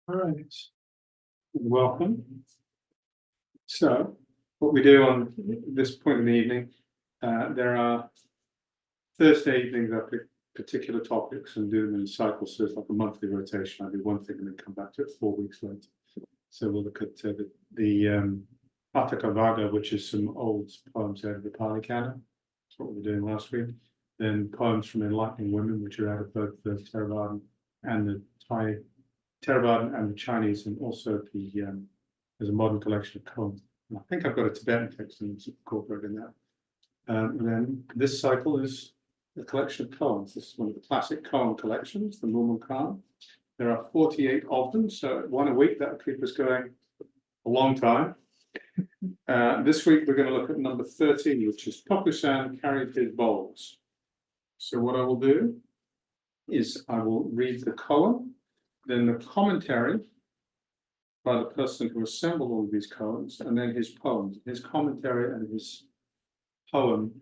All right, welcome. So, what we do on this point in the evening, there are Thursday evenings I pick particular topics and do them in cycles, so it's like a monthly rotation. I do one thing and then come back to it 4 weeks later. So we'll look at the Pataka, which is some old poems out of the Pali Canon. That's what we were doing last week. Then poems from enlightening women, which are out of both the Theravadan and the Theravadan and the Chinese, and also there's a modern collection of koans. I think I've got a Tibetan text and it's incorporated in that. And then this cycle is a collection of koans. This is one of the classic koan collections, the Mumonkan. There are 48 of them, so one a week. That'll keep us going a long time. This week we're going to look at number 13, which is Tokusan carried his bowls. So what I will do is I will read the koan, then the commentary by the person who assembled all of these koans, and then his poems. His commentary and his poem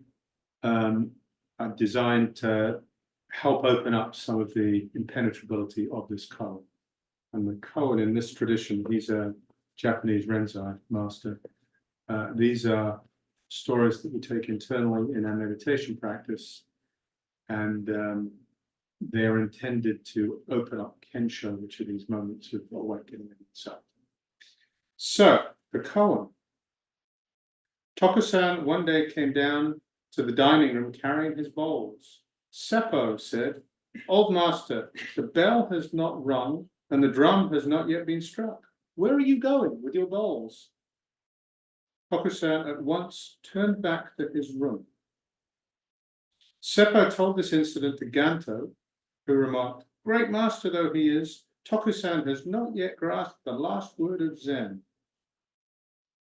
are designed to help open up some of the impenetrability of this koan. And the koan in this tradition, he's a Japanese Renzai master. These are stories that we take internally in our meditation practice, and they're intended to open up kensho, which are these moments of awakening inside. So, the koan. Tokusan one day came down to the dining room carrying his bowls. Seppo said, "Old master, the bell has not rung and the drum has not yet been struck. Where are you going with your bowls?" Tokusan at once turned back to his room. Seppo told this incident to Ganto, who remarked, "Great master though he is, Tokusan has not yet grasped the last word of Zen."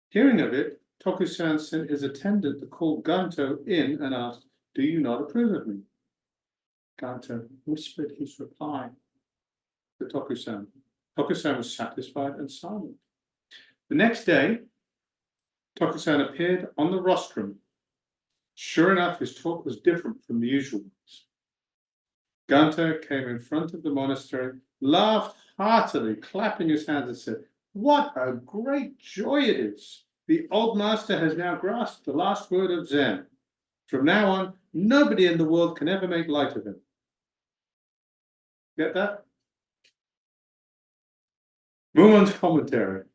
Hearing of it, Tokusan sent his attendant to call Ganto in and asked, "Do you not approve of me?" Ganto whispered his reply to Tokusan. Tokusan was satisfied and silent. The next day, Tokusan appeared on the rostrum. Sure enough, his talk was different from the usual ones. Ganto came in front of the monastery, laughed heartily, clapping his hands, and said, "What a great joy it is! The old master has now grasped the last word of Zen. From now on, nobody in the world can ever make light of him." Get that? Mumon's commentary.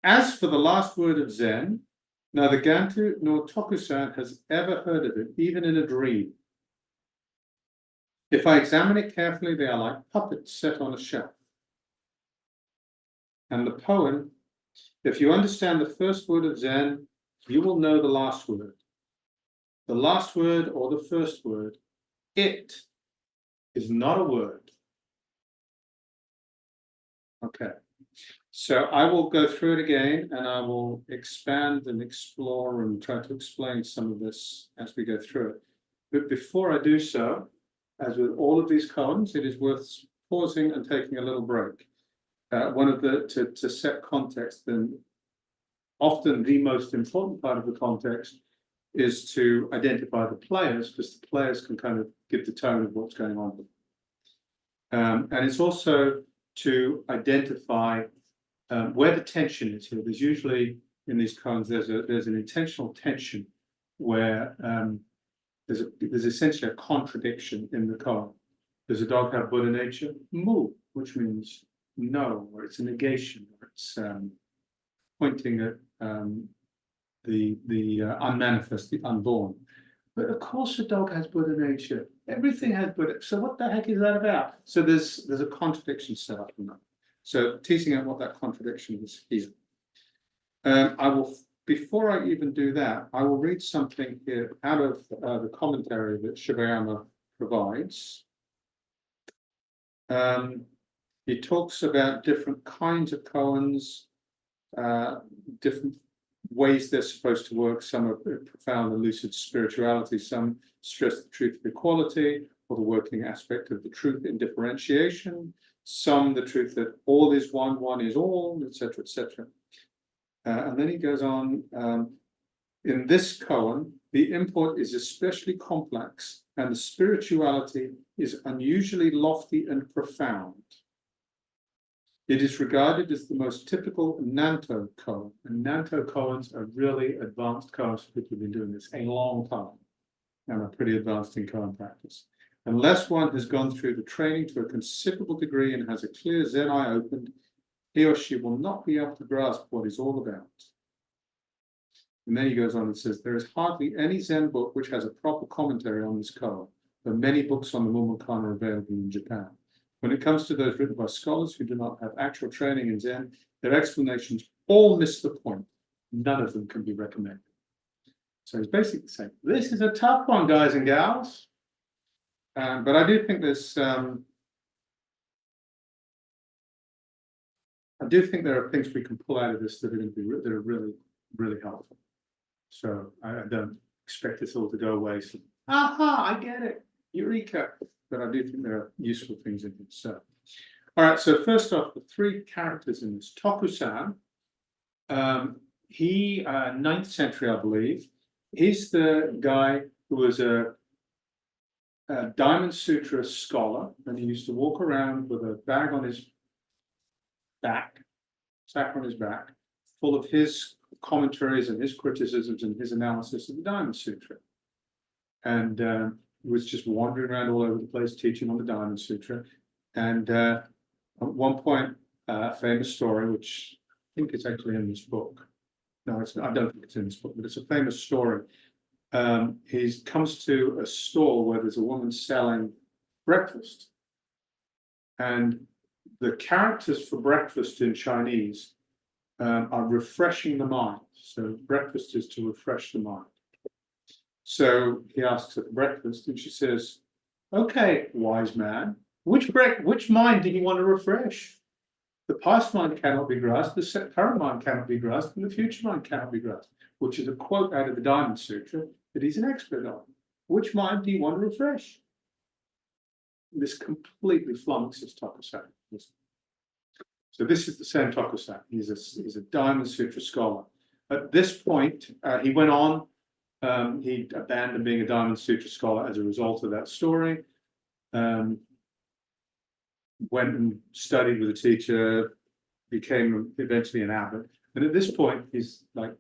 As for the last word of Zen, neither Ganto nor Tokusan has ever heard of it, even in a dream. If I examine it carefully, they are like puppets set on a shelf. And the poem, if you understand the first word of Zen, you will know the last word. The last word or the first word, it is not a word. Okay. So I will go through it again and I will expand and explore and try to explain some of this as we go through it. But before I do so, as with all of these koans, it is worth pausing and taking a little break. To set context, then often the most important part of the context is to identify the players, because the players can kind of give the tone of what's going on. And it's also to identify where the tension is here. There's usually in these koans there's an intentional tension where there's essentially a contradiction in the koan. Does a dog have Buddha nature? Mu, which means no, or it's a negation, or it's pointing at the unmanifest, the unborn. But of course, a dog has Buddha nature. Everything has Buddha. So what the heck is that about? So there's a contradiction set up in that. So teasing out what that contradiction is here. Before I even do that, I will read something here out of the commentary that Shibayama provides. He talks about different kinds of koans, different ways they're supposed to work. Some are profound and lucid spirituality, some stress the truth of equality, or the working aspect of the truth in differentiation, some the truth that all is one, one is all, etc., etc. And then he goes on, in this koan, the import is especially complex, and the spirituality is unusually lofty and profound. It is regarded as the most typical nanto koan, and nanto koans are really advanced koans for people who've been doing this a long time and are pretty advanced in koan practice. Unless one has gone through the training to a considerable degree and has a clear Zen eye opened, he or she will not be able to grasp what it's all about. And then he goes on and says, there is hardly any Zen book which has a proper commentary on this koan, but many books on the Mumonkan are available in Japan. When it comes to those written by scholars who do not have actual training in Zen, their explanations all miss the point. None of them can be recommended. So he's basically saying, this is a tough one, guys and gals. But I do think there's, I do think there are things we can pull out of this that are going to be that are really, really helpful. So I don't expect this all to go away. So, aha, I get it, eureka! But I do think there are useful things in here. So, all right. So first off, the three characters in this Tokusan. He 9th century, I believe. He's the guy who was a Diamond Sutra scholar, and he used to walk around with a bag on his back, sack on his back, full of his commentaries and his criticisms and his analysis of the Diamond Sutra. And was just wandering around all over the place teaching on the Diamond Sutra. And at one point, a famous story, which I think is actually in this book. No, it's not, I don't think it's in this book, but it's a famous story. He comes to a stall where there's a woman selling breakfast. And the characters for breakfast in Chinese are refreshing the mind. So breakfast is to refresh the mind. So he asks her for breakfast, and she says, okay, wise man, which mind do you want to refresh? The past mind cannot be grasped, the current mind cannot be grasped, and the future mind cannot be grasped, which is a quote out of the Diamond Sutra that he's an expert on. Which mind do you want to refresh? This completely flummoxes Tokusan. So this is the same Tokusan. He's a Diamond Sutra scholar. At this point, he went on. He abandoned being a Diamond Sutra scholar as a result of that story. Went and studied with a teacher, became eventually an abbot. And at this point, he's like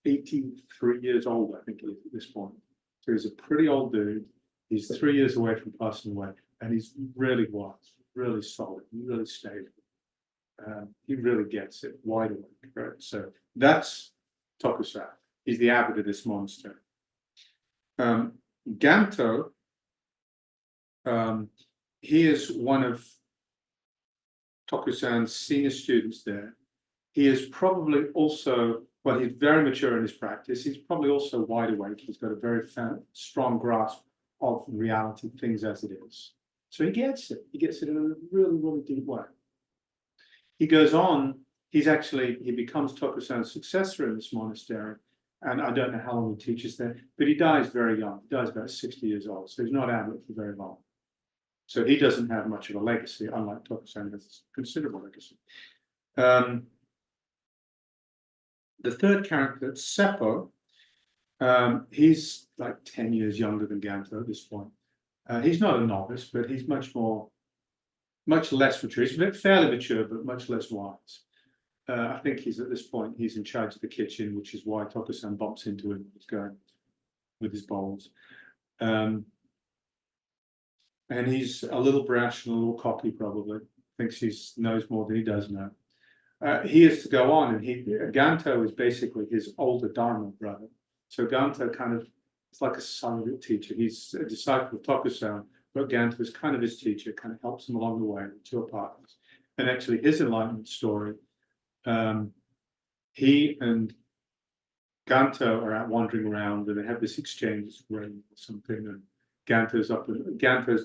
83 years old, I think, at this point. So he's a pretty old dude. He's 3 years away from passing away, and he's really wise, really solid, really stable. He really gets it, wide awake, right? So that's Tokusan. He's the abbot of this monastery. Ganto, he is one of Tokusan's senior students there. He is probably also, well, he's very mature in his practice. He's probably also wide awake. He's got a very strong grasp of reality, things as it is. So he gets it. He gets it in a really, really deep way. He goes on, he becomes Tokusan's successor in this monastery. And I don't know how long he teaches there, but he dies very young. He dies about 60 years old. So he's not abbot for very long. So he doesn't have much of a legacy, unlike Tokusan has a considerable legacy. The third character, Seppo, he's like 10 years younger than Ganto at this point. He's not a novice, but he's much less mature. He's fairly mature, but much less wise. I think he's at this point, he's in charge of the kitchen, which is why Tokusan bumps into him. He's going with his bowls. And he's a little brash and a little cocky, probably. Thinks he knows more than he does know. He is to go on, and Ganto is basically his older Dharma brother. So Ganto it's like a surrogate teacher. He's a disciple of Tokusan, but Ganto is kind of his teacher, kind of helps him along the way, the two are partners. And actually, his enlightenment story, he and Ganto are out wandering around, and they have this exchange or something, and Ganto's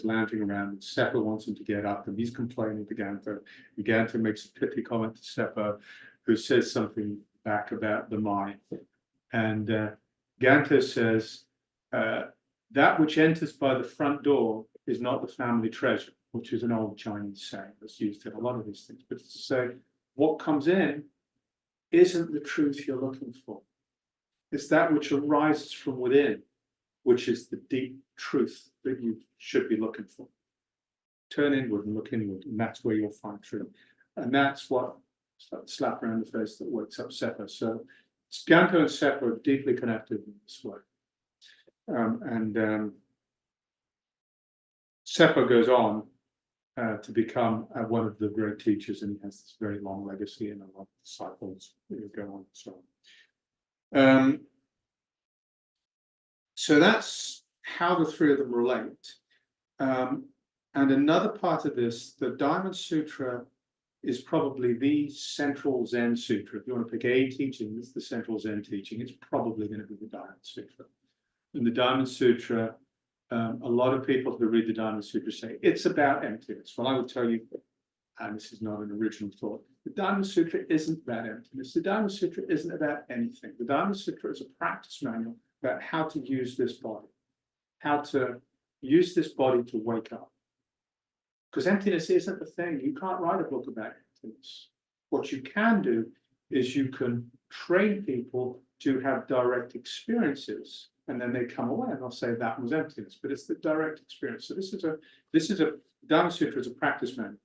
lounging around, and Seppo wants him to get up, and he's complaining to Ganto. And Ganto makes a pithy comment to Seppo, who says something back about the mind. And Ganto says, that which enters by the front door is not the family treasure, which is an old Chinese saying that's used in a lot of these things. But it's to say, what comes in isn't the truth you're looking for. It's that which arises from within, which is the deep truth that you should be looking for. Turn inward and look inward, and that's where you'll find truth. And that's what slap around the face that wakes up Seppo. So Ganto and Seppo are deeply connected in this way. Seppo goes on to become one of the great teachers, and he has this very long legacy, and a lot of disciples go on and so on. So that's how the three of them relate. And another part of this, the Diamond Sutra is probably the central Zen sutra. If you want to pick a teaching, it's the central Zen teaching. It's probably going to be the Diamond Sutra. In the Diamond Sutra, a lot of people who read the Diamond Sutra say it's about emptiness. Well, I will tell you, and this is not an original thought, the Diamond Sutra isn't about emptiness. The Diamond Sutra isn't about anything. The Diamond Sutra is a practice manual about how to use this body, how to use this body to wake up. Because emptiness isn't the thing. You can't write a book about emptiness. What you can do is you can train people to have direct experiences, and then they come away and they'll say that was emptiness. But it's the direct experience. So this is a Dharma Sutra is a practice manual.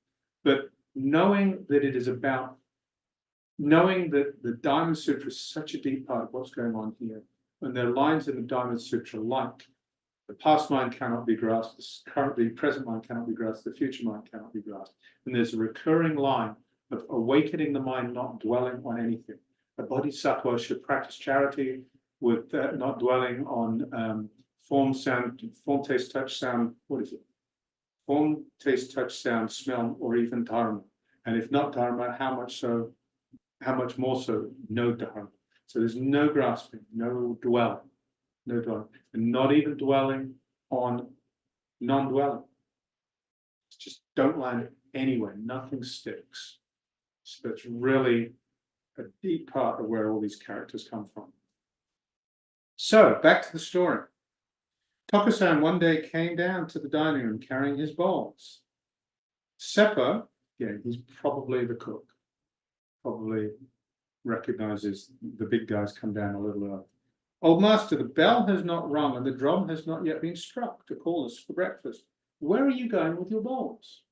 But knowing that it is about knowing that the Diamond Sutra is such a deep part of what's going on here, and there are lines in the Diamond Sutra like the past mind cannot be grasped, the present mind cannot be grasped, the future mind cannot be grasped. And there's a recurring line of awakening the mind, not dwelling on anything. A bodhisattva should practice charity with not dwelling on form, sound, form, taste, touch, sound. What is it? Form, taste, touch, sound, smell, or even dharma. And if not dharma, how much more so no dharma. So there's no grasping, no dwelling. No dwelling, and not even dwelling on non-dwelling. Just don't land anywhere, nothing sticks. So that's really a deep part of where all these characters come from. So back to the story. Tokusan one day came down to the dining room carrying his bowls. Seppo, yeah, he's probably the cook, probably recognizes the big guys come down a little early. Old master, the bell has not rung and the drum has not yet been struck to call us for breakfast. Where are you going with your bowls?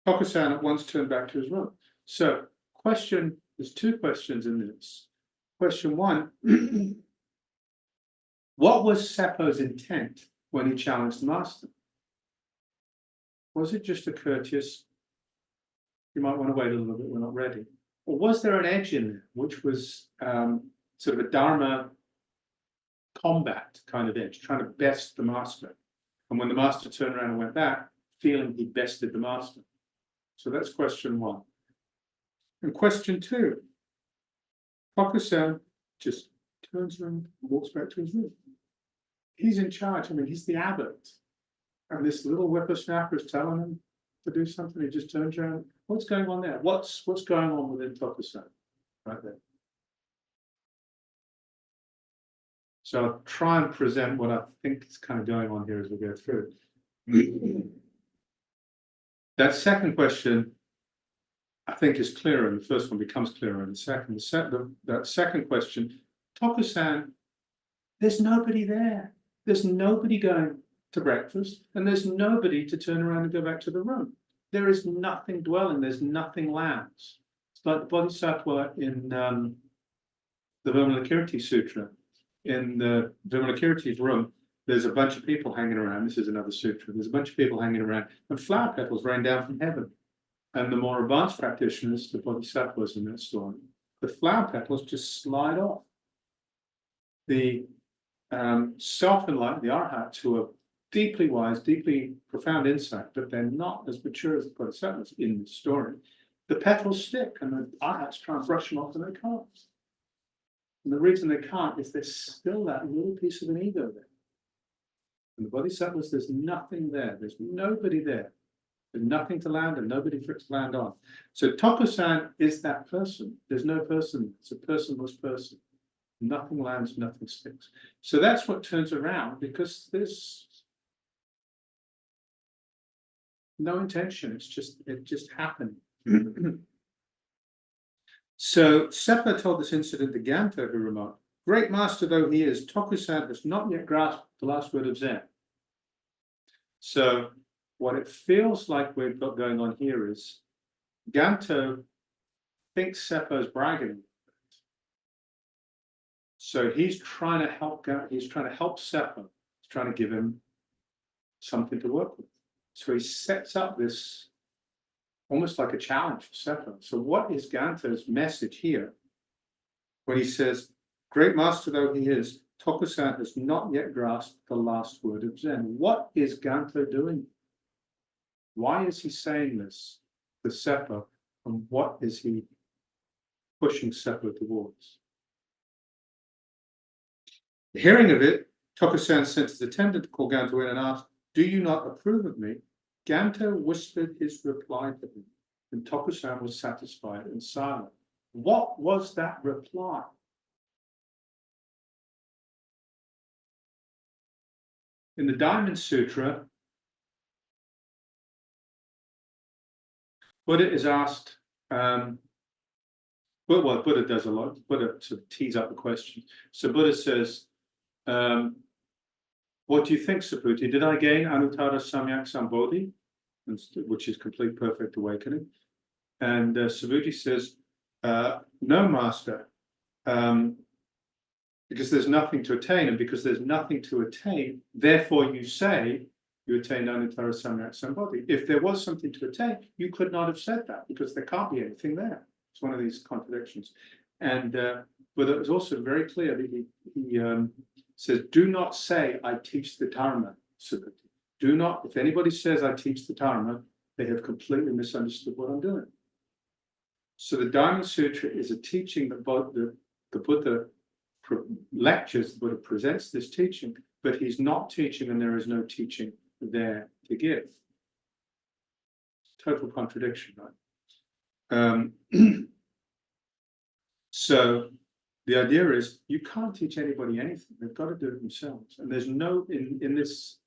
Tokusan at once turned back to his room. So, there's two questions in this. Question one, what was Seppo's intent when he challenged the master? Was it just a courteous, you might want to wait a little bit, we're not ready? Or was there an edge in there, which was sort of a Dharma combat kind of edge, trying to best the master? And when the master turned around and went back, feeling he bested the master. So that's question one. And question two, Tokusan just turns around and walks back to his room. He's in charge. I mean, he's the abbot. And this little whippersnapper is telling him to do something. He just turns around. What's going on there? What's going on within Tokusan right there? So I'll try and present what I think is kind of going on here as we go through. That second question, I think, is clearer, and the first one becomes clearer in the second. That second question, Tokusan, there's nobody there. There's nobody going to breakfast, and there's nobody to turn around and go back to the room. There is nothing dwelling, there's nothing lands. It's like the Bodhisattva in the Vimalakirti Sutra. In the Vimalakirti's room, there's a bunch of people hanging around. This is another sutra. There's a bunch of people hanging around, and flower petals rain down from heaven. And the more advanced practitioners, the Bodhisattvas in that story, the flower petals just slide off. The self-enlightened, the arhats, who are deeply wise, deeply profound insight, but they're not as mature as the Bodhisattvas in the story. The petals stick, and the arhats try and brush them off, and they can't. And the reason they can't is there's still that little piece of an ego there. And the Bodhisattvas, there's nothing there. There's nobody there. There's nothing to land and nobody for it to land on. So Tokusan is that person. There's no person. It's a personless person. Nothing lands, nothing sticks. So that's what turns around, because there's no intention. It just happened. So Seppo told this incident to Ganto, who remarked, "Great master though he is, Tokusan has not yet grasped the last word of Zen." So what it feels like we've got going on here is Ganto thinks Seppo's bragging. So he's trying to help Seppo. He's trying to give him something to work with. So he sets up this almost like a challenge for Seppo. So what is Ganto's message here when he says, great master though he is, Tokusan has not yet grasped the last word of Zen? What is Ganto doing? Why is he saying this to Seppo? And what is he pushing Seppo towards? Hearing of it, Tokusan sent his attendant to call Ganto in and asked, do you not approve of me? Ganto whispered his reply to him, and Tokusan was satisfied and silent. What was that reply? In the Diamond Sutra, Buddha is asked, Buddha does a lot, Buddha sort of tees up the question. So Buddha says, what do you think, Subhuti? Did I gain Anuttara Samyak Sambodhi, which is complete perfect awakening? And Subhuti says, no, Master, because there's nothing to attain, and because there's nothing to attain, therefore you say you attained Anuttara Samyak Sambodhi. If there was something to attain, you could not have said that, because there can't be anything there. It's one of these contradictions. And but it was also very clear that he says, do not say I teach the Dharma, Subhuti. Do not, if anybody says I teach the Dharma, they have completely misunderstood what I'm doing. So the Diamond Sutra is a teaching that the Buddha lectures, the Buddha presents this teaching, but he's not teaching and there is no teaching there to give. Total contradiction, right? So the idea is you can't teach anybody anything. They've got to do it themselves. And there's no, in this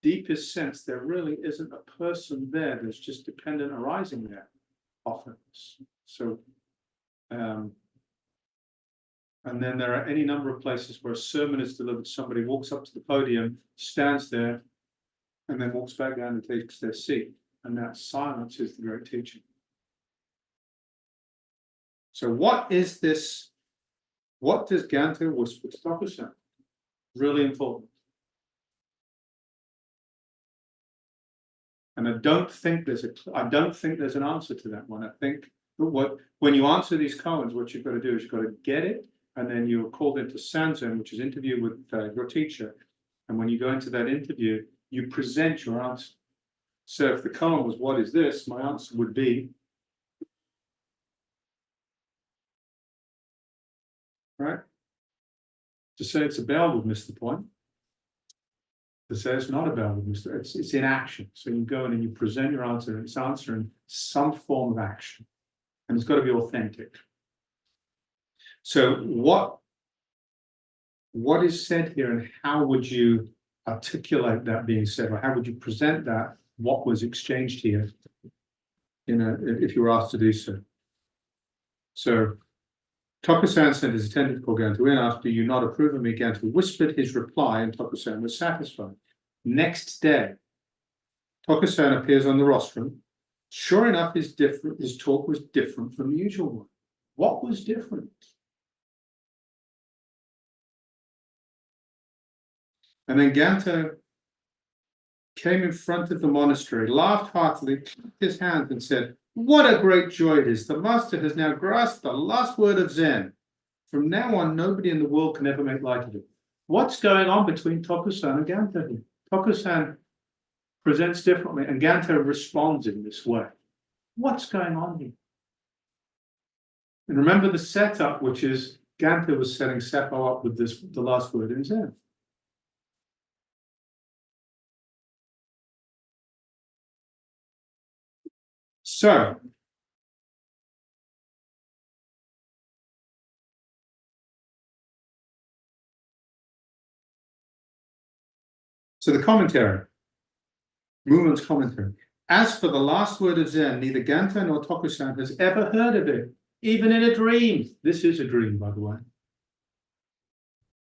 deepest sense, there really isn't a person there. There's just dependent arising there often. So, and then there are any number of places where a sermon is delivered. Somebody walks up to the podium, stands there, and then walks back down and takes their seat. And that silence is the great teaching. So what is this? What does Ganto whisper to Tokusan? Really important. And I don't think there's an answer to that one. I think when you answer these koans, what you've got to do is you've got to get it, and then you're called into Sanzen, which is interview with your teacher. And when you go into that interview, you present your answer. So if the koan was, what is this? My answer would be, right? To say it's a bell would miss the point. To say it's not a bell would miss the point. It's in action. So you go in and you present your answer, and it's answering some form of action. And it's got to be authentic. So what is said here, and how would you articulate that being said, or how would you present that, what was exchanged here, if you were asked to do so? So Tokusan sent his attendant to call Ganto in. After you not approve of me, Ganto whispered his reply, and Tokusan was satisfied. Next day, Tokusan appears on the rostrum. Sure enough, his talk was different from the usual one. What was different? And then Ganto came in front of the monastery, laughed heartily, clapped his hands, and said, what a great joy it is. The master has now grasped the last word of Zen. From now on, nobody in the world can ever make light of it. What's going on between Tokusan and Ganto here? Tokusan presents differently, and Ganto responds in this way. What's going on here? And remember the setup, which is Ganto was setting Seppo up with the last word in Zen. So, the commentary, Mumonkan's commentary. As for the last word of Zen, neither Ganto nor Tokusan has ever heard of it, even in a dream. This is a dream, by the way.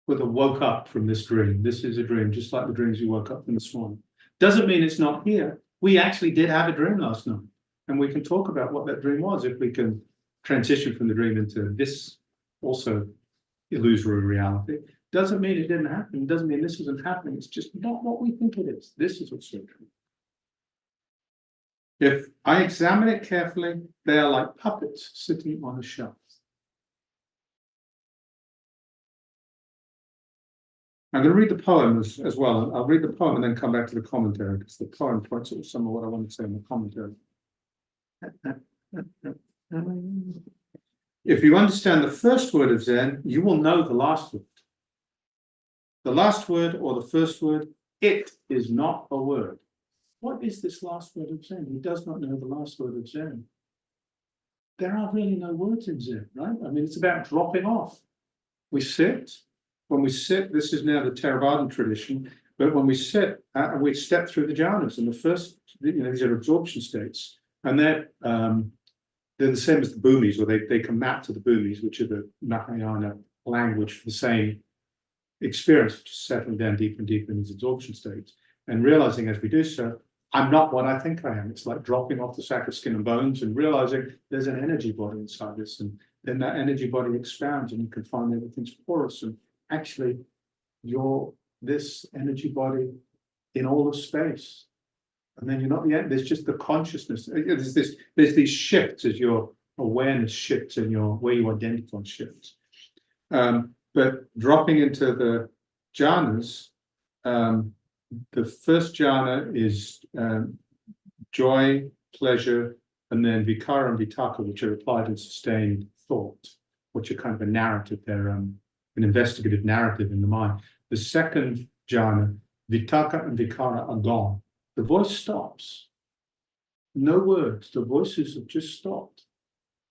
Buddha woke up from this dream. This is a dream, just like the dreams you woke up from this morning. Doesn't mean it's not here. We actually did have a dream last night, and we can talk about what that dream was if we can transition from the dream into this also illusory reality. Doesn't mean it didn't happen. Doesn't mean this isn't happening. It's just not what we think it is. This is what's so true. If I examine it carefully, they are like puppets sitting on a shelf. I'm going to read the poem as well. I'll read the poem and then come back to the commentary, because the poem points out some of what I want to say in the commentary. If you understand the first word of Zen, you will know the last word. The last word or the first word, it is not a word. What is this last word of Zen? He does not know the last word of Zen. There are really no words in Zen, right? I mean, it's about dropping off. We sit. When we sit, this is now the Theravadan tradition, but when we sit, we step through the jhanas, and the first, these are absorption states, and they're the same as the bhumis, or they can map to the bhumis, which are the Mahayana language for the same experience, just settling down deeper and deeper in these absorption states, and realizing as we do so, I'm not what I think I am. It's like dropping off the sack of skin and bones and realizing there's an energy body inside this, and then that energy body expands, and you can find everything's porous, and actually you're this energy body in all of space. And then you're not yet, there's just the consciousness. There's these shifts as your awareness shifts and your where you identify shifts. But dropping into the jhanas, the first jhana is joy, pleasure, and then vikara and vitaka, which are applied in sustained thought, which are kind of a narrative. They're an investigative narrative in the mind. The second jhana, vitaka and vikara, are gone. The voice stops. No words. The voices have just stopped.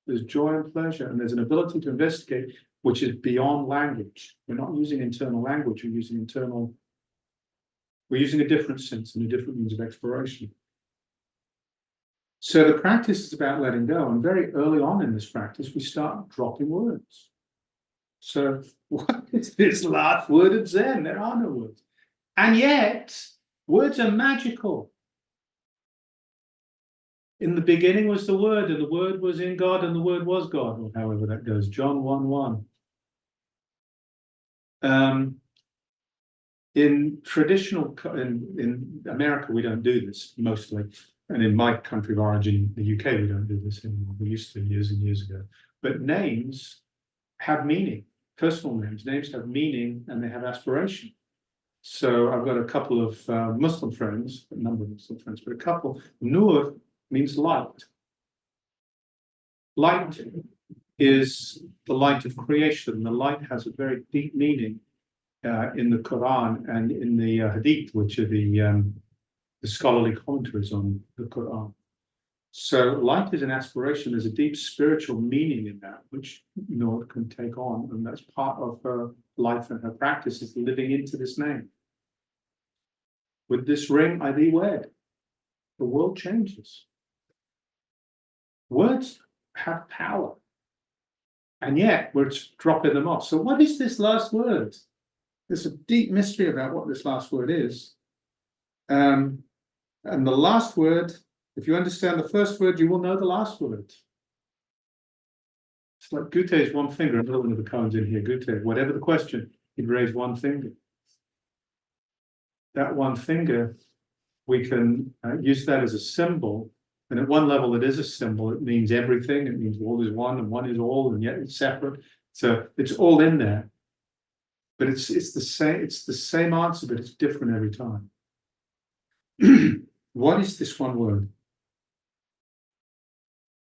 There's joy and pleasure, and there's an ability to investigate, which is beyond language. We're not using internal language. We're using a different sense and a different means of exploration. So the practice is about letting go, and very early on in this practice, we start dropping words. So what is this last word of Zen? There are no words. And yet, words are magical. In the beginning was the Word, and the Word was in God, and the Word was God, or however that goes. John 1:1. In traditional, in America, we don't do this mostly. And in my country of origin, the UK, we don't do this anymore. We used to years and years ago. But names have meaning, personal names. Names have meaning and they have aspiration. So I've got a couple of Muslim friends, a number of Muslim friends, but a couple. Nur means light. Light is the light of creation. The light has a very deep meaning in the Quran and in the Hadith, which are the scholarly commentaries on the Quran. So light is an aspiration. There's a deep spiritual meaning in that, which Nur can take on, and that's part of her life and her practice is living into this name. With this ring I thee wed. The world changes. Words have power, and yet we're dropping them off. So what is this last word? There's a deep mystery about what this last word is. And the last word, if you understand the first word, you will know the last word. It's like Gute's one finger, another one of the koans in here, Gute, whatever the question, he'd raise one finger. That one finger, we can use that as a symbol. And at one level, it is a symbol. It means everything. It means all is one and one is all, and yet it's separate. So it's all in there. But it's the same answer, but it's different every time. What is this one word?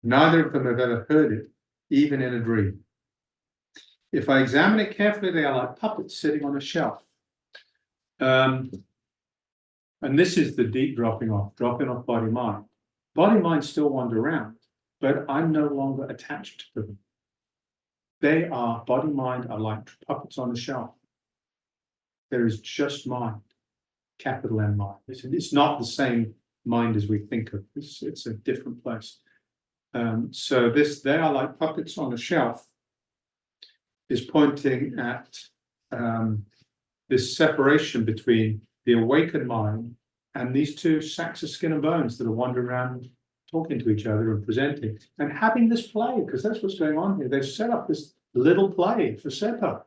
Neither of them have ever heard it, even in a dream. If I examine it carefully, they are like puppets sitting on a shelf. And this is the deep dropping off body-mind. Body-mind still wander around, but I'm no longer attached to them. Body-mind are like puppets on a shelf. There is just mind, capital M mind. It's not the same mind as we think of. It's a different place. So they are like puppets on a shelf is pointing at this separation between the awakened mind and these two sacks of skin and bones that are wandering around talking to each other and presenting and having this play, because that's what's going on here. They've set up this little play for Seppa.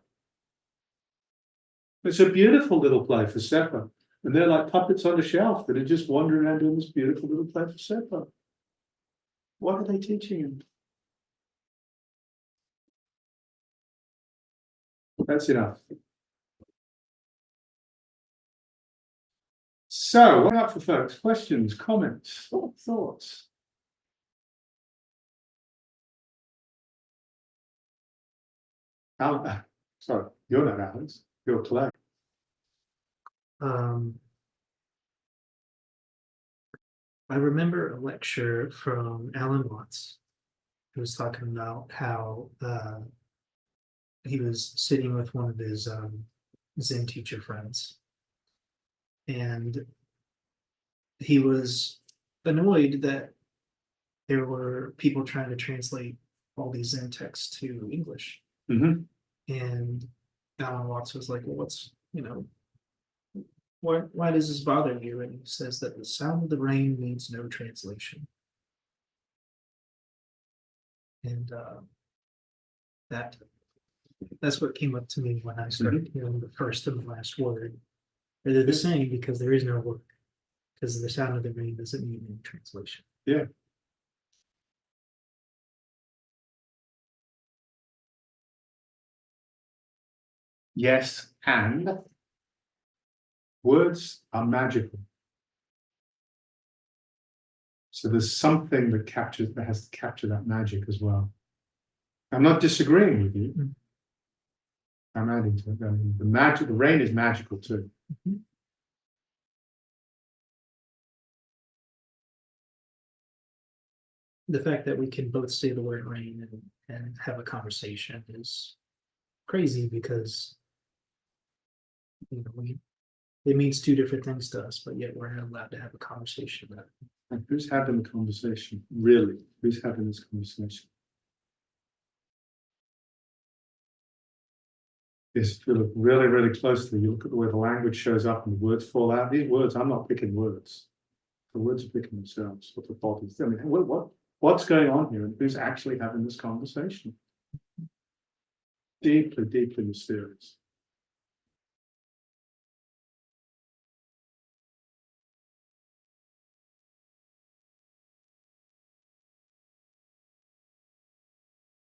It's a beautiful little play for Seppa. And they're like puppets on a shelf that are just wandering around doing this beautiful little play for Seppa. What are they teaching him? That's enough. So, what up for folks? Questions, comments, thoughts? Alan, sorry, you're not Alex, you're Clay. I remember a lecture from Alan Watts, who was talking about how he was sitting with one of his Zen teacher friends, and he was annoyed that there were people trying to translate all these Zen texts to English. Mm-hmm. And Alan Watts was like, well, what's, why does this bother you? And he says that the sound of the rain needs no translation. And that's what came up to me when I started hearing the first and the last word. They're the same because there is no word. Because the sound of the rain doesn't need any translation. Yeah. Yes, and words are magical. So there's something that has to capture that magic as well. I'm not disagreeing with you. Mm-hmm. I'm adding to it. I mean, the rain is magical too. Mm-hmm. The fact that we can both say the word rain and have a conversation is crazy because it means two different things to us, but yet we're not allowed to have a conversation about it. And who's having the conversation? Really? Who's having this conversation? Yes, if you look really, really closely, you look at the way the language shows up and the words fall out. These words, I'm not picking words. The words are picking themselves. What the thought is. I mean, what's going on here? And who's actually having this conversation? Deeply, deeply mysterious.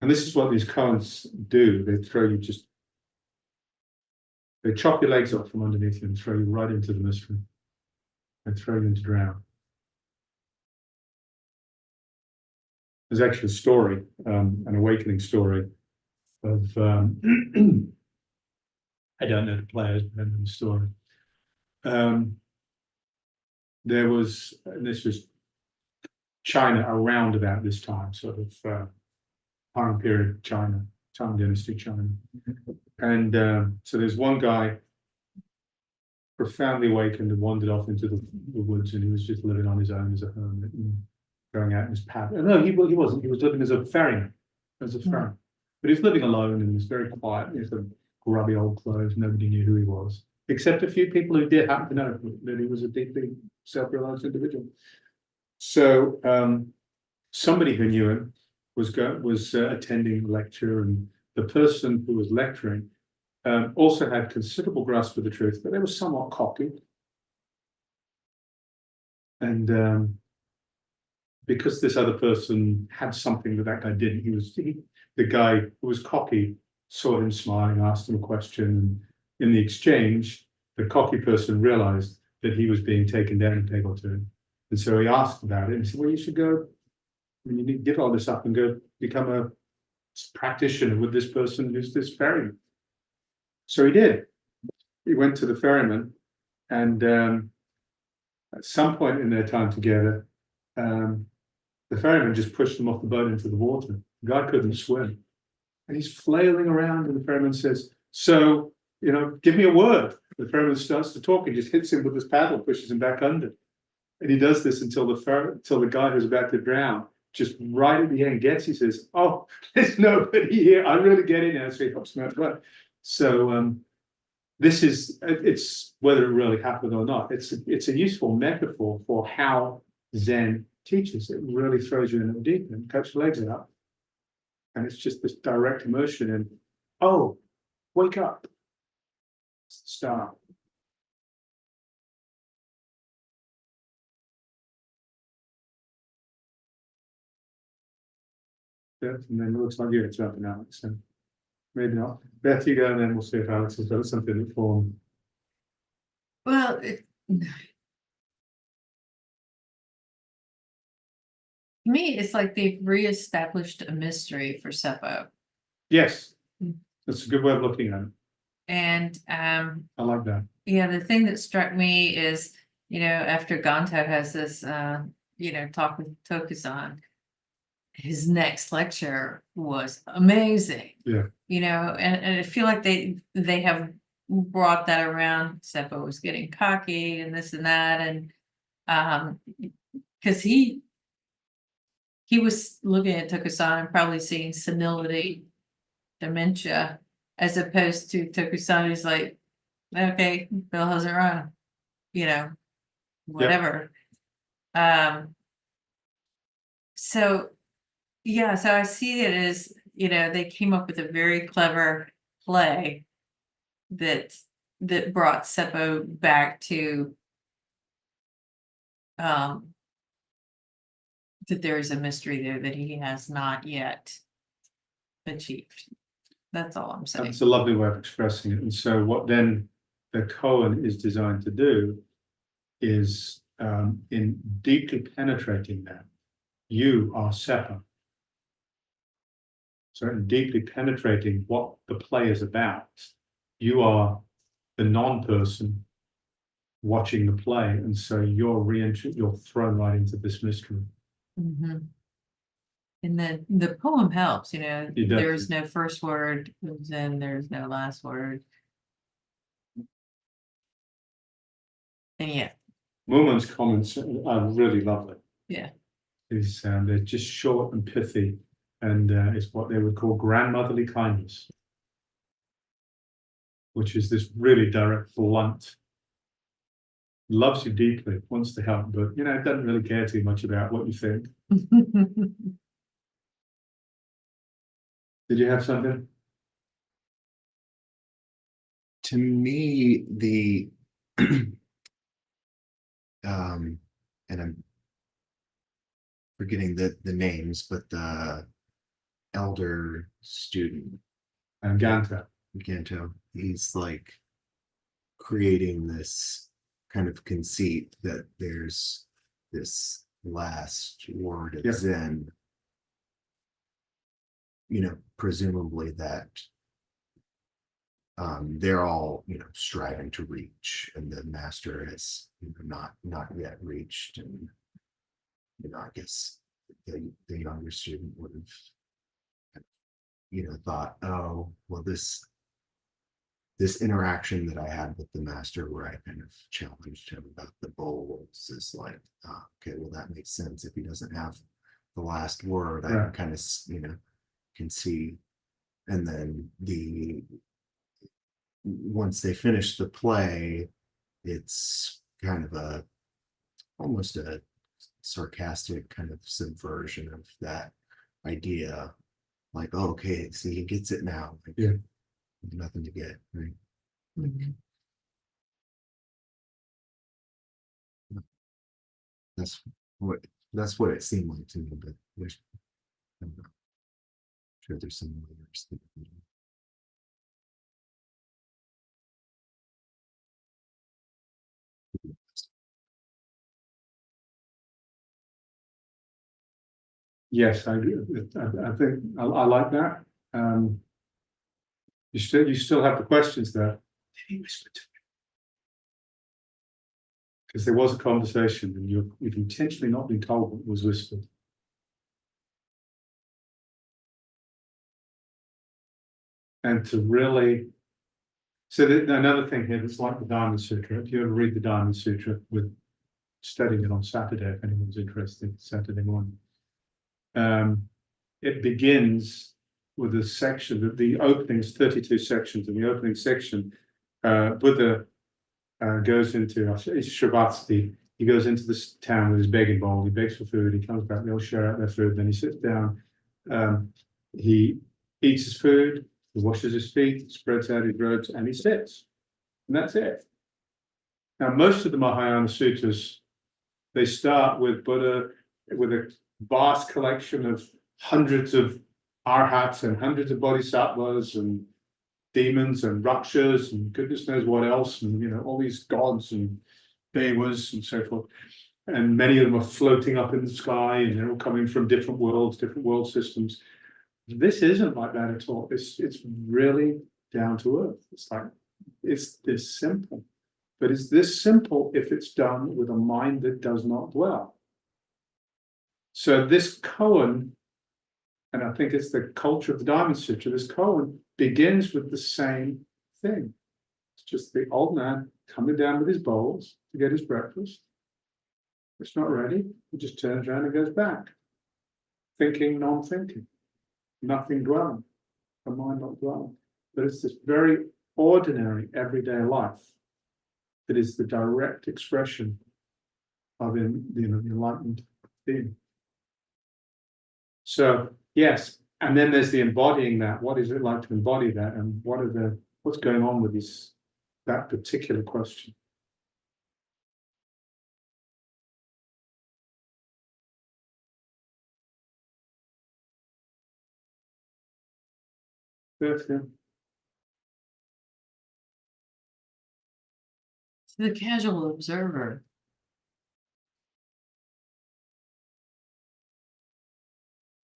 And this is what these koans do. They chop your legs off from underneath you and throw you right into the mystery and throw you into drown. There's actually a story, an awakening story of, I don't know the players, but I know the story. There was, and this was China around about this time, sort of Han period China, Tang Dynasty China. And so there's one guy profoundly awakened and wandered off into the woods, and he was just living on his own as a hermit and going out in his path. No, he wasn't. He was living as a ferryman, But he was living alone and was very quiet. He had some grubby old clothes. Nobody knew who he was, except a few people who did happen to know that he was a deeply self-realized individual. So somebody who knew him was attending a lecture, and the person who was lecturing also had considerable grasp of the truth, but they were somewhat cocky. And because this other person had something that guy didn't, the guy who was cocky saw him smiling, asked him a question, and in the exchange, the cocky person realized that he was being taken down a peg or two. And so he asked about it, and he said, well, you should go, you need to give all this up and go become a practitioner with this person who's this ferryman. So he did. He went to the ferryman, and at some point in their time together, the ferryman just pushed him off the boat into the water. The guy couldn't swim. And he's flailing around, and the ferryman says, so, give me a word. The ferryman starts to talk and just hits him with his paddle, pushes him back under. And he does this until the guy who's about to drown, just right at the end he says, oh, there's nobody here. I really get it now. So he helps him out. So this is, it's whether it really happened or not. It's a useful metaphor for how Zen teaches. It really throws you in the deep end, cuts your legs out. And it's just this direct immersion in, oh, wake up. It's the start. And then it looks like you're jumping, Alex. So maybe not. Beth, you go, and then we'll see if Alex has got something to form. Well, to me, it's like they've reestablished a mystery for Seppo. Yes, that's a good way of looking at it. And I like that. yeah, the thing that struck me is, after Ganto has this talk with Tokusan, his next lecture was amazing. Yeah. And I feel like they have brought that around. Seppo was getting cocky and this and that, and because he was looking at Tokusan and probably seeing senility, dementia, as opposed to Tokusan who's like, okay, Bill has it wrong, whatever. So yeah, so I see it as, they came up with a very clever play that brought Seppo back to that there is a mystery there that he has not yet achieved. That's all I'm saying. That's a lovely way of expressing it. And so what then the koan is designed to do is in deeply penetrating that, you are Seppo. So in deeply penetrating what the play is about, you are the non-person watching the play, and so you're thrown right into this mystery. Mm-hmm. And then the poem helps, there's no first word, then there's no last word. And yeah. Mumonkan's comments are really lovely. Yeah. They're just short and pithy, and it's what they would call grandmotherly kindness, which is this really direct, blunt, loves you deeply, wants to help, but doesn't really care too much about what you think. Did you have something? To me, the and I'm forgetting the names, but the elder student And Ganto. he's like creating this kind of conceit that there's this last word of Yep. Zen, presumably that they're all striving to reach, and the master has not yet reached, and I guess the younger student would have thought, oh well, this interaction that I had with the master where I kind of challenged him about the bowls is like, okay, well that makes sense. If he doesn't have the last word, I Right. kind of can see. And then once they finish the play, it's kind of almost a sarcastic kind of subversion of that idea. Like, oh, okay, see, he gets it now. Like, Yeah. Nothing to get, right? Mhm. That's what it seemed like to me, but I'm not sure there's some layers that, Yes, I agree. I think I like that. You still have the questions there. Did he whisper to me? Because there was a conversation, and you've intentionally not been told what was whispered. And to really, so another thing here that's like the Diamond Sutra. If you ever read the Diamond Sutra, with studying it on Saturday, if anyone's interested, Saturday morning. It begins with a section that the opening is 32 sections, and the opening section Buddha goes into it's Shravasti. He goes into this town with his begging bowl. He begs for food. He comes back. They all share out their food. Then he sits down. He eats his food. He washes his feet. Spreads out his robes, and he sits. And that's it. Now, most of the Mahayana sutras, they start with Buddha with a vast collection of hundreds of arhats and hundreds of bodhisattvas and demons and rakshas and goodness knows what else, and all these gods and devas and so forth. And many of them are floating up in the sky, and they're all coming from different worlds, different world systems. This isn't like that at all. It's really down to earth. It's this simple. But it's this simple if it's done with a mind that does not dwell. So this koan, and I think it's the culture of the Diamond Sutra, this koan begins with the same thing. It's just the old man coming down with his bowls to get his breakfast. It's not ready. He just turns around and goes back. Thinking, non-thinking. Nothing dwelling. The mind not dwelling. But it's this very ordinary everyday life that is the direct expression of the enlightened being. So yes, and then there's the embodying that. What is it like to embody that, and what's going on with that particular question? To the casual observer,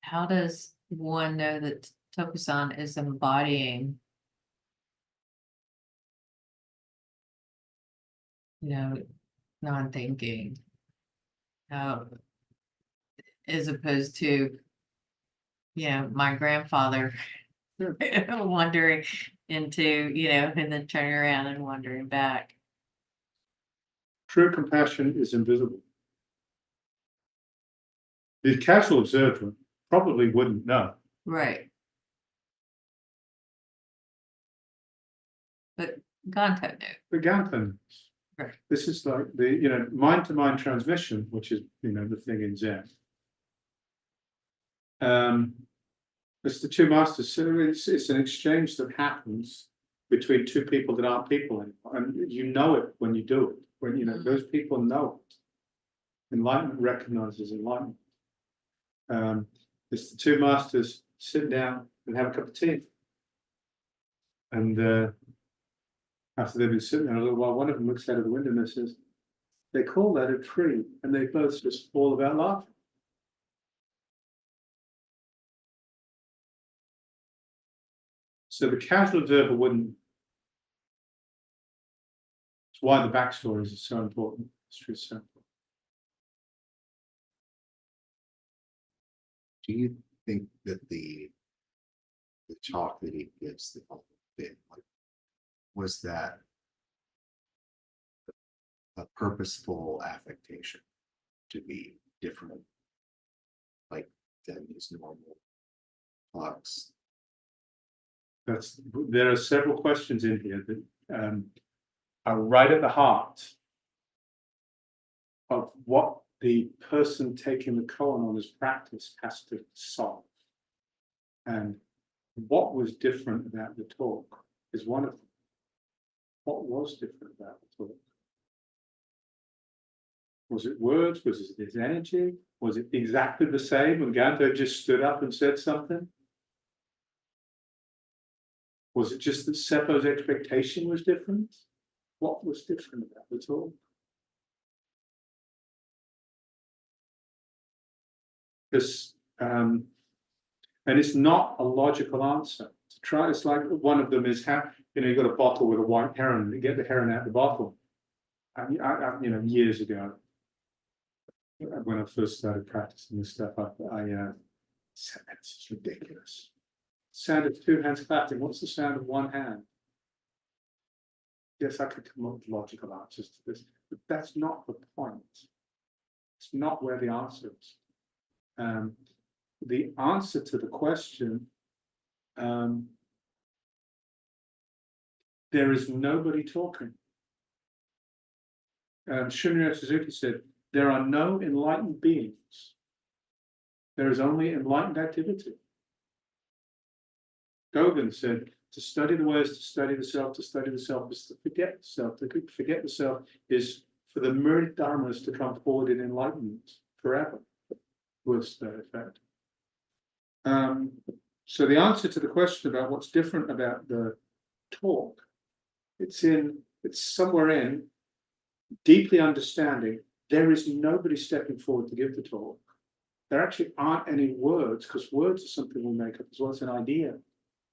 how does one know that Tokusan is embodying, non-thinking, as opposed to, my grandfather wandering into, and then turning around and wandering back? True compassion is invisible. The casual observer probably wouldn't know. Right. But Ganto knew. The Ganta knows. Right. This is like the mind-to-mind transmission, which is the thing in Zen. It's the two masters. So it's an exchange that happens between two people that aren't people anymore, and you know it when you do it. When those people know it. Enlightenment recognizes enlightenment. It's the two masters sit down and have a cup of tea, and after they've been sitting there a little while, one of them looks out of the window and says, "They call that a tree," and they both just fall about laughing. So the casual observer wouldn't. It's why the backstories are so important. History is so important. Do you think that the talk that he gives, the whole thing, was that a purposeful affectation to be different, like than his normal talks? There are several questions in here that are right at the heart of what the person taking the koan on as practice has to solve. And what was different about the talk is one of them. What was different about the talk? Was it words? Was it his energy? Was it exactly the same when Ganto just stood up and said something? Was it just that Seppo's expectation was different? What was different about the talk? Because and it's not a logical answer to try. It's like one of them is you've got a bottle with a white heron. You get the heron out of the bottle. Years ago, when I first started practicing this stuff, I said, "That's ridiculous." Sound of two hands clapping. What's the sound of one hand? Yes, I could come up with logical answers to this, but that's not the point. It's not where the answer is. The answer to the question there is nobody talking. Shunryu Suzuki said, there are no enlightened beings. There is only enlightened activity. Dogen said, to study the way is to study the self, to study the self is to forget the self. To forget the self is for the myriad dharmas to come forward in enlightenment forever. Was that effect? So the answer to the question about what's different about the talk, it's somewhere in deeply understanding there is nobody stepping forward to give the talk. There actually aren't any words, because words are something we make up as well as an idea.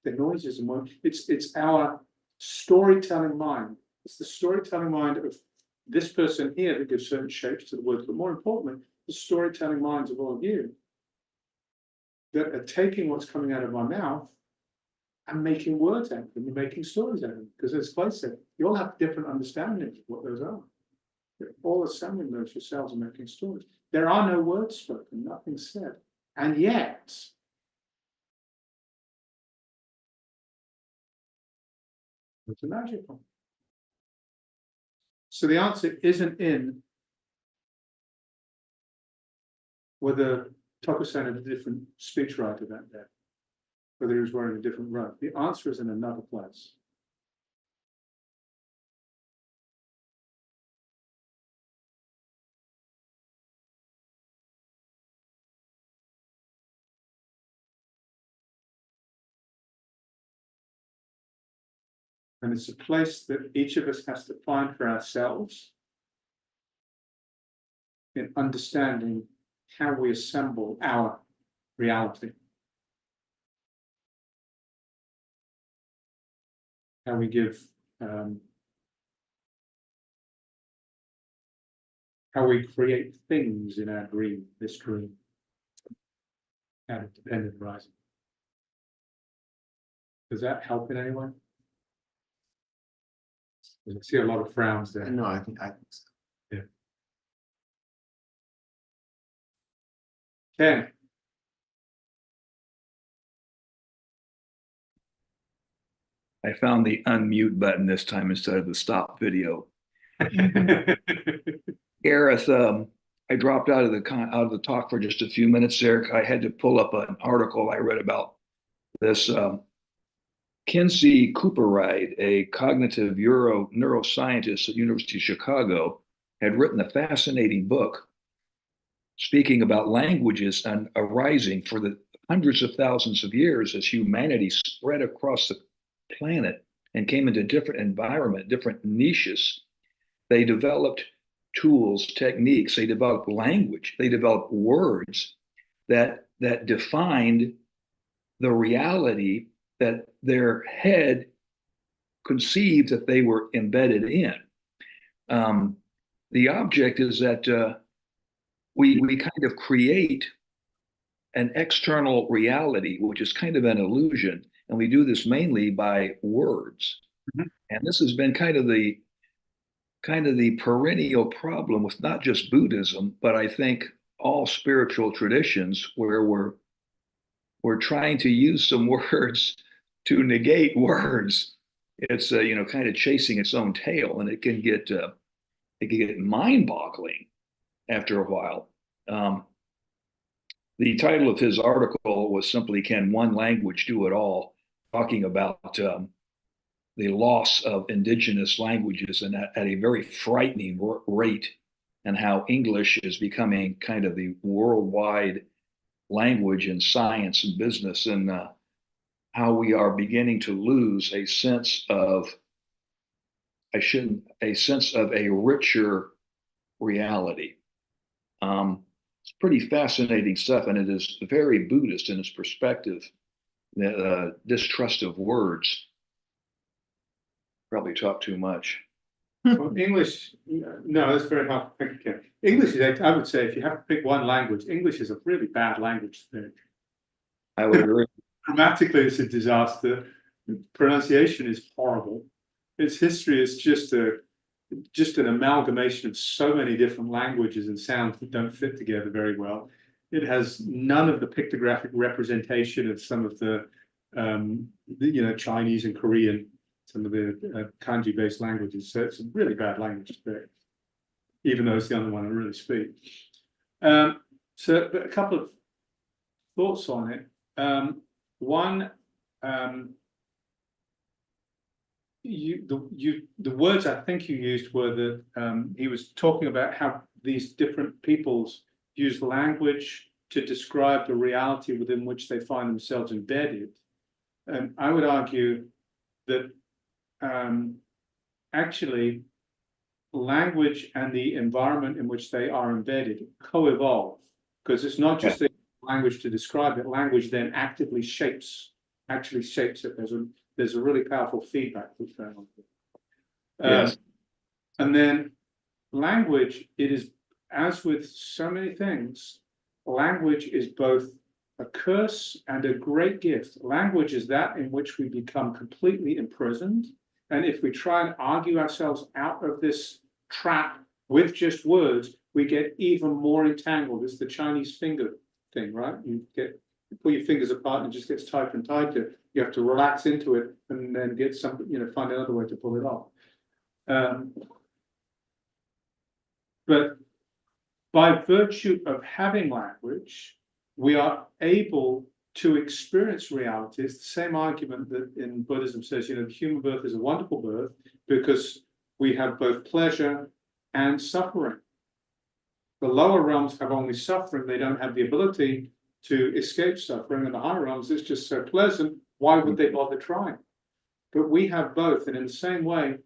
The noises and words. It's our storytelling mind. It's the storytelling mind of this person here that gives certain shapes to the words, but more importantly, the storytelling minds of all of you that are taking what's coming out of my mouth and making words out of them, and making stories out of them. Because as Clay said, you all have different understandings of what those are. You're all assembling those yourselves and making stories. There are no words spoken, nothing said. And yet, it's magical. So the answer isn't in whether Tokusan had a different speechwriter that day, whether he was wearing a different robe. The answer is in another place. And it's a place that each of us has to find for ourselves in understanding how we assemble our reality. How we give, how we create things in our dream, this dream, out of dependent rising. Does that help in any way? I see a lot of frowns there. No, I think so. Ken. I found the unmute button this time instead of the stop video. Gareth, I dropped out of the talk for just a few minutes there. I had to pull up an article I read about this. Kinsey Cooperride, a cognitive neuroscientist at University of Chicago, had written a fascinating book speaking about languages and arising for the hundreds of thousands of years as humanity spread across the planet and came into different environment, different niches. They developed tools, techniques, they developed language, they developed words that defined the reality that their head conceived that they were embedded in. The object is that we kind of create an external reality, which is kind of an illusion, and we do this mainly by words. Mm-hmm. And this has been kind of the perennial problem with not just Buddhism, but I think all spiritual traditions, where we're trying to use some words to negate words. It's kind of chasing its own tail, and it can get mind-boggling after a while. The title of his article was simply "Can One Language Do It All?" talking about the loss of indigenous languages and at a very frightening rate, and how English is becoming kind of the worldwide language in science and business, and how we are beginning to lose a sense of a richer reality. It's pretty fascinating stuff, and it is very Buddhist in its perspective. Distrust of words. Probably talk too much. Well, English, no, that's very helpful. Thank you, Ken. English is, I would say, if you have to pick one language, English is a really bad language to pick. I would agree. Grammatically, it's a disaster. Pronunciation is horrible. Its history is just an amalgamation of so many different languages and sounds that don't fit together very well. It has none of the pictographic representation of some of the Chinese and Korean some of the kanji-based languages. So it's a really bad language to pick, even though it's the only one I really speak. So but a couple of thoughts on it. One, the words I think you used were that he was talking about how these different peoples use language to describe the reality within which they find themselves embedded. And I would argue that actually language and the environment in which they are embedded co-evolve, because it's not just the language to describe it. Language then actually shapes it. There's a really powerful feedback that's going on. Yes. And then language, it is, as with so many things, language is both a curse and a great gift. Language is that in which we become completely imprisoned. And if we try and argue ourselves out of this trap with just words, we get even more entangled. It's the Chinese finger thing, right? You pull your fingers apart and it just gets tighter and tighter. You have to relax into it and then get some, find another way to pull it off. But by virtue of having language, we are able to experience reality. It's the same argument that in Buddhism says, the human birth is a wonderful birth because we have both pleasure and suffering. The lower realms have only suffering. They don't have the ability to escape suffering. And the higher realms, it's just so pleasant. Why would they bother trying? But we have both. And in the same way,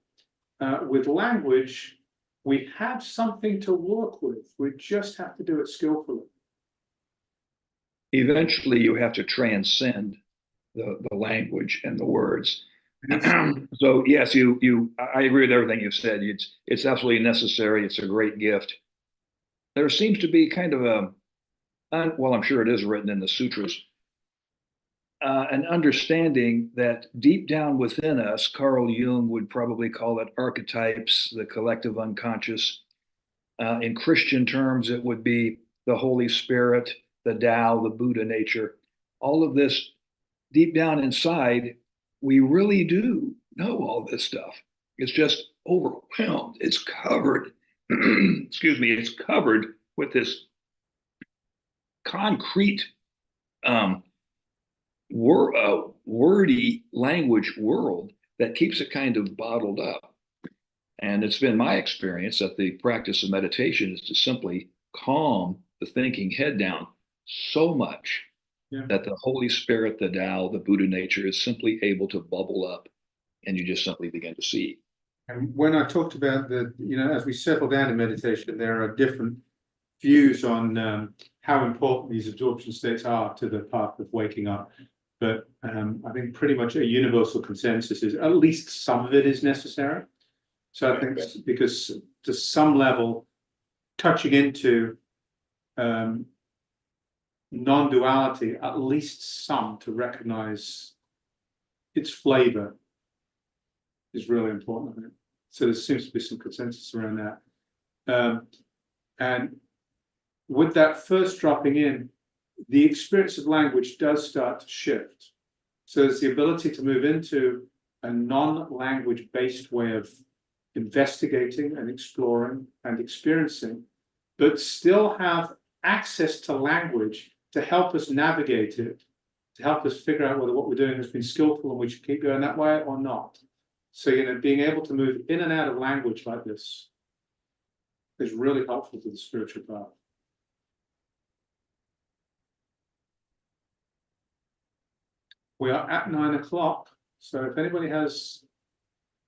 with language, we have something to work with. We just have to do it skillfully. Eventually, you have to transcend the language and the words. So yes, I agree with everything you've said. It's absolutely necessary. It's a great gift. There seems to be kind of well, I'm sure it is written in the sutras, an understanding that deep down within us, Carl Jung would probably call it archetypes, the collective unconscious. In Christian terms, it would be the Holy Spirit, the Tao, the Buddha nature. All of this deep down inside, we really do know all this stuff. It's just overwhelmed. It's covered, excuse me, it's covered with this concrete, wordy language world that keeps it kind of bottled up. And it's been my experience that the practice of meditation is to simply calm the thinking head down so much that the Holy Spirit, the Tao, the Buddha nature is simply able to bubble up and you just simply begin to see. And when I talked about as we settle down in meditation, there are different views on how important these absorption states are to the path of waking up. But I think pretty much a universal consensus is at least some of it is necessary. So I think because to some level, touching into non-duality, at least some, to recognize its flavor is really important, I think. So there seems to be some consensus around that. And with that first dropping in, the experience of language does start to shift. So there's the ability to move into a non-language based way of investigating and exploring and experiencing, but still have access to language to help us navigate it, to help us figure out whether what we're doing has been skillful and we should keep going that way or not. So, being able to move in and out of language like this is really helpful to the spiritual path. We are at 9 o'clock. So if anybody has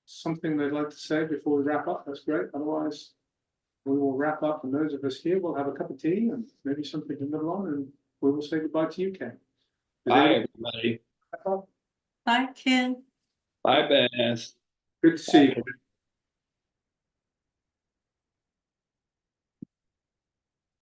something they'd like to say before we wrap up, that's great. Otherwise, we will wrap up. And those of us here will have a cup of tea and maybe something to nibble on, and we will say goodbye to you, Ken. Bye, everybody. Bye, Ken. Bye, Beth. Good to see you.